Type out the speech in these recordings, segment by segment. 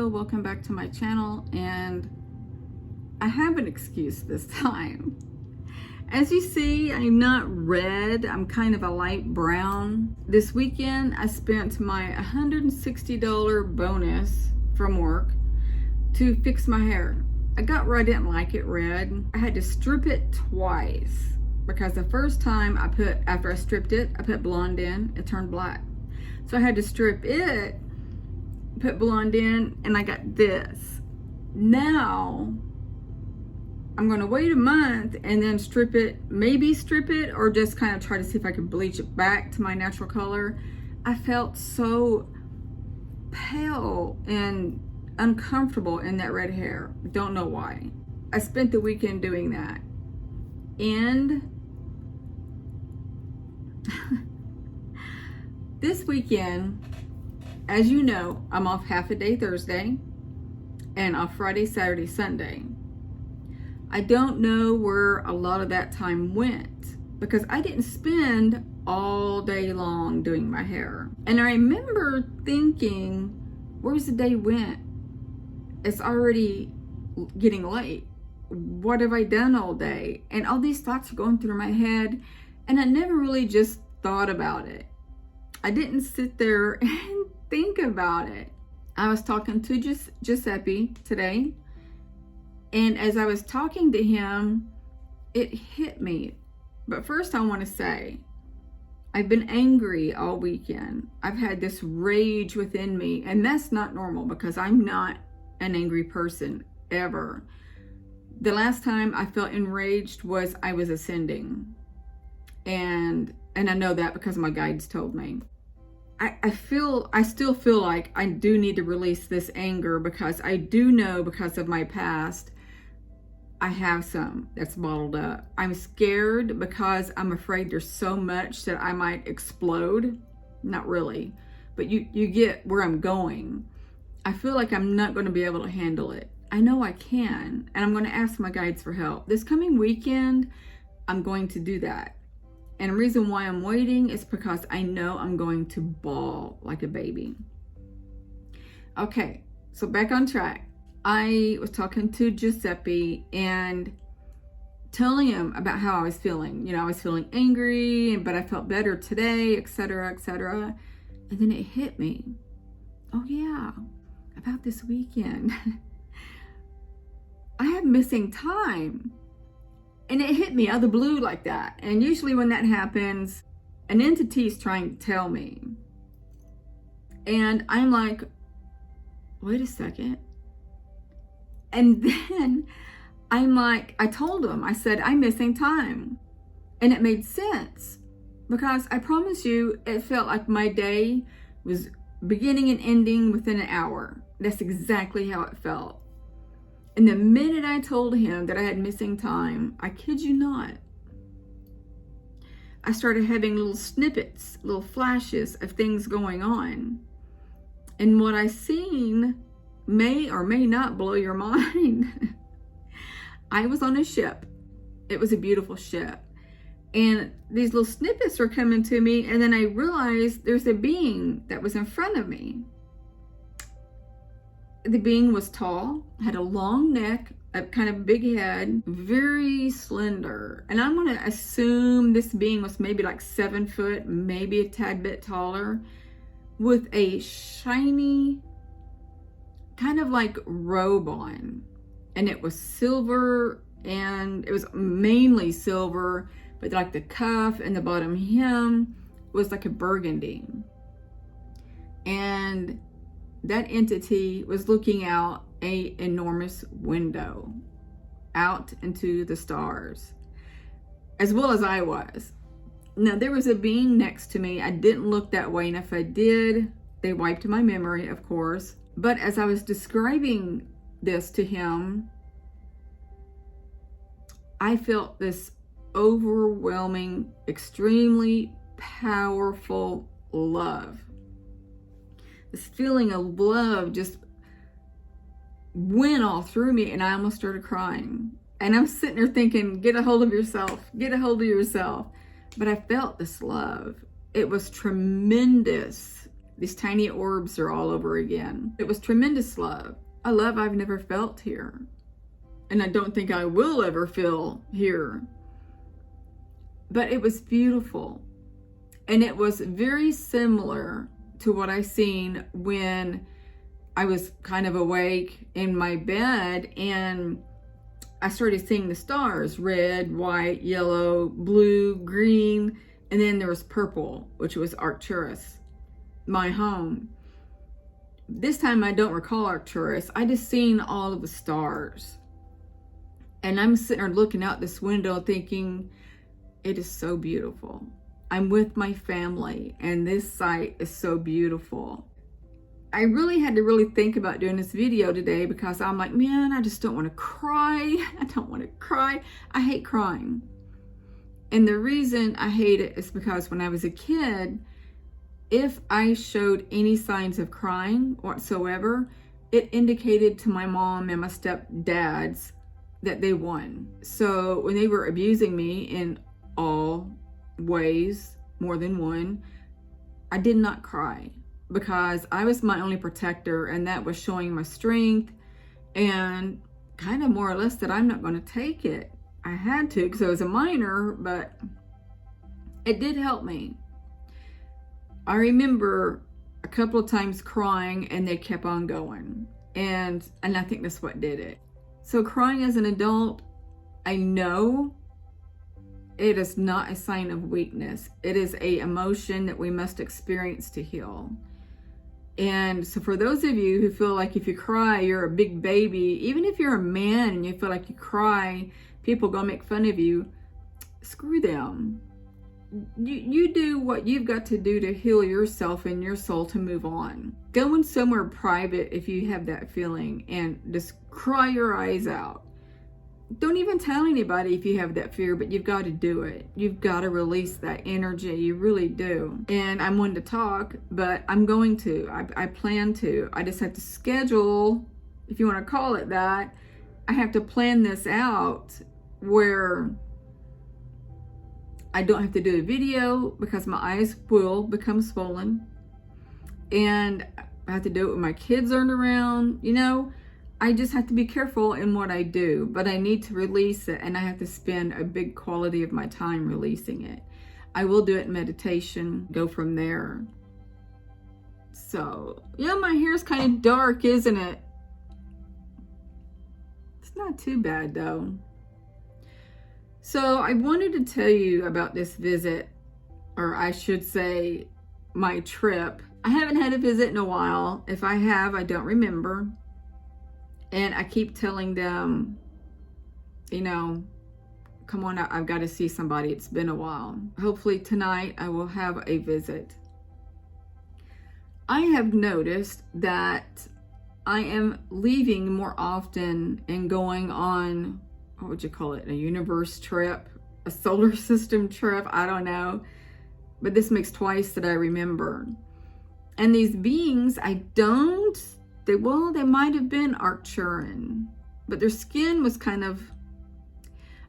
Hello, welcome back to my channel, and I have an excuse this time. As you see, I'm not red, I'm kind of a light brown. This weekend I spent my $160 bonus from work to fix my hair. I got where I didn't like it red. I had to strip it twice because the first time after I stripped it, I put blonde in, it turned black. So I had to strip it, put blonde in, and I got this. Now I'm gonna wait a month and then strip it, maybe strip it, or just kind of try to see if I could bleach it back to my natural color. I felt so pale and uncomfortable in that red hair. Don't know why. I spent the weekend doing that. And this weekend, as you know, I'm off half a day Thursday and off Friday, Saturday, Sunday. I don't know where a lot of that time went because I didn't spend all day long doing my hair. And I remember thinking, where's the day went? It's already getting late. What have I done all day? And all these thoughts are going through my head, and I never really just thought about it. I didn't sit there and think about it. I was talking to Giuseppe today, and as I was talking to him, it hit me. But first I want to say, I've been angry all weekend. I've had this rage within me, and that's not normal because I'm not an angry person ever. The last time I felt enraged was I was ascending, and I know that because my guides told me. I still feel like I do need to release this anger because I do know, because of my past, I have some that's bottled up. I'm scared because I'm afraid there's so much that I might explode. Not really, but you get where I'm going. I feel like I'm not going to be able to handle it. I know I can, and I'm going to ask my guides for help. This coming weekend, I'm going to do that. And the reason why I'm waiting is because I know I'm going to bawl like a baby. Okay, so back on track. I was talking to Giuseppe and telling him about how I was feeling. You know, I was feeling angry, but I felt better today, etc., etc. And then it hit me. Oh yeah, about this weekend. I have missing time. And it hit me out of the blue like that. And usually when that happens, an entity is trying to tell me. And I'm like, wait a second. And then I'm like, I told him, I said, I'm missing time. And it made sense. Because I promise you, it felt like my day was beginning and ending within an hour. That's exactly how it felt. And the minute I told him that I had missing time, I kid you not, I started having little snippets, little flashes of things going on. And what I seen may or may not blow your mind. I was on a ship. It was a beautiful ship. And these little snippets were coming to me, and then I realized there's a being that was in front of me. The being was tall, had a long neck, a kind of big head, very slender. And I'm gonna assume this being was maybe like 7 foot, maybe a tad bit taller, with a shiny, kind of like robe on. And it was silver, and it was mainly silver, but like the cuff and the bottom hem was like a burgundy. And that entity was looking out an enormous window out into the stars, as well as I was. Now, there was a being next to me. I didn't look that way, and if I did, they wiped my memory, of course. But as I was describing this to him, I felt this overwhelming, extremely powerful love. This feeling of love just went all through me, and I almost started crying. And I'm sitting there thinking, get a hold of yourself, get a hold of yourself. But I felt this love. It was tremendous. These tiny orbs are all over again. It was tremendous love. A love I've never felt here. And I don't think I will ever feel here. But it was beautiful. And it was very similar to what I seen when I was kind of awake in my bed and I started seeing the stars, red, white, yellow, blue, green, and then there was purple, which was Arcturus, my home. This time I don't recall Arcturus. I just seen all of the stars. And I'm sitting there looking out this window thinking, it is so beautiful. I'm with my family and this site is so beautiful. I really had to really think about doing this video today because I'm like, man, I just don't want to cry. I don't want to cry. I hate crying. And the reason I hate it is because when I was a kid, if I showed any signs of crying whatsoever, it indicated to my mom and my stepdads that they won. So when they were abusing me in all ways, more than one, I did not cry because I was my only protector, and that was showing my strength and kind of more or less that I'm not going to take it. I had to because I was a minor, but it did help me. I remember a couple of times crying and they kept on going, and I think that's what did it. So crying as an adult, I know it is not a sign of weakness. It is an emotion that we must experience to heal. And so for those of you who feel like if you cry, you're a big baby, even if you're a man and you feel like you cry, people gonna make fun of you, screw them. You do what you've got to do to heal yourself and your soul to move on. Go in somewhere private if you have that feeling and just cry your eyes out. Don't even tell anybody if you have that fear, but you've got to do it. You've got to release that energy. You really do. And I'm one to talk, but I'm going to. I plan to. I just have to schedule, if you want to call it that. I have to plan this out where I don't have to do a video because my eyes will become swollen. And I have to do it when my kids aren't around, you know. I just have to be careful in what I do, but I need to release it, and I have to spend a big quality of my time releasing it. I will do it in meditation, go from there. So, yeah, my hair's kind of dark, isn't it? It's not too bad, though. So, I wanted to tell you about this visit, or I should say, my trip. I haven't had a visit in a while. If I have, I don't remember. And I keep telling them, you know, come on, I've got to see somebody. It's been a while. Hopefully tonight I will have a visit. I have noticed that I am leaving more often and going on, what would you call it, a universe trip, a solar system trip, I don't know. But this makes twice that I remember. And these beings, they might have been Arcturian, but their skin was kind of,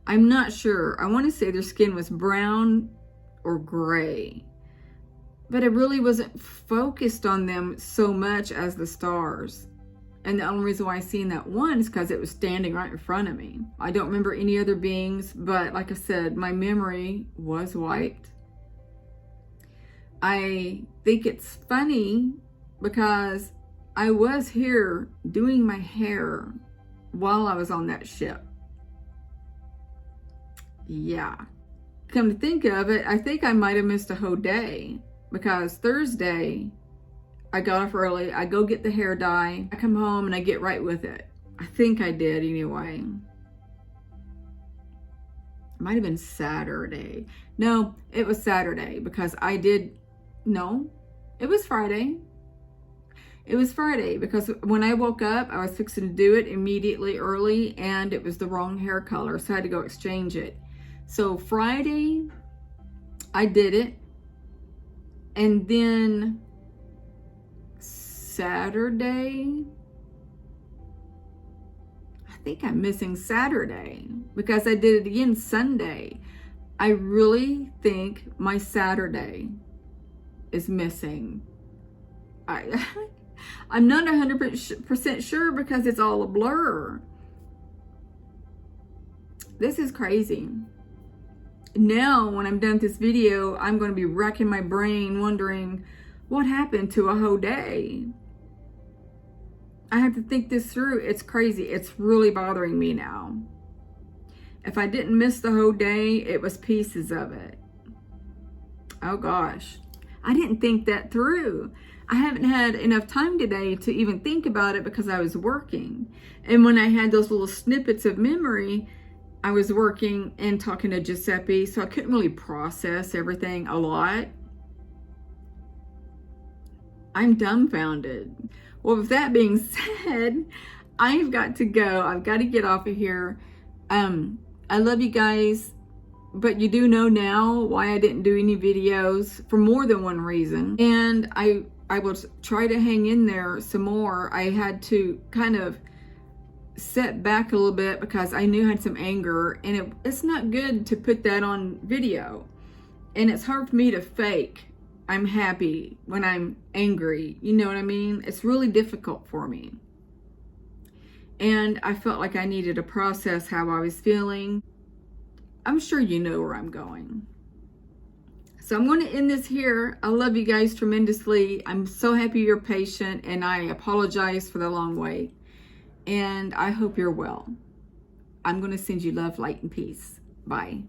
I'm not sure. I want to say their skin was brown or gray, but I really wasn't focused on them so much as the stars. And the only reason why I seen that one is because it was standing right in front of me. I don't remember any other beings, but like I said, my memory was wiped. I think it's funny because I was here doing my hair while I was on that ship. Yeah. Come to think of it, I think I might have missed a whole day because Thursday I got off early. I go get the hair dye. I come home and I get right with it. I think I did anyway. It might have been Saturday. No, it was Saturday because it was Friday. It was Friday because when I woke up, I was fixing to do it immediately early and it was the wrong hair color, so I had to go exchange it. So Friday, I did it. And then Saturday, I think I'm missing Saturday because I did it again Sunday. I really think my Saturday is missing. I'm not 100% sure because it's all a blur. This is crazy. Now, when I'm done with this video, I'm going to be racking my brain wondering what happened to a whole day. I have to think this through. It's crazy. It's really bothering me now. If I didn't miss the whole day, it was pieces of it. Oh gosh. I didn't think that through. I haven't had enough time today to even think about it because I was working. And when I had those little snippets of memory, I was working and talking to Giuseppe, so I couldn't really process everything a lot. I'm dumbfounded. Well, with that being said, I've got to go. I've got to get off of here. I love you guys, but you do know now why I didn't do any videos for more than one reason. And I will try to hang in there some more. I had to kind of set back a little bit because I knew I had some anger, and it's not good to put that on video. And it's hard for me to fake I'm happy when I'm angry. You know what I mean? It's really difficult for me. And I felt like I needed to process how I was feeling. I'm sure you know where I'm going. So I'm going to end this here. I love you guys tremendously. I'm so happy you're patient, and I apologize for the long wait. And I hope you're well. I'm going to send you love, light, and peace. Bye.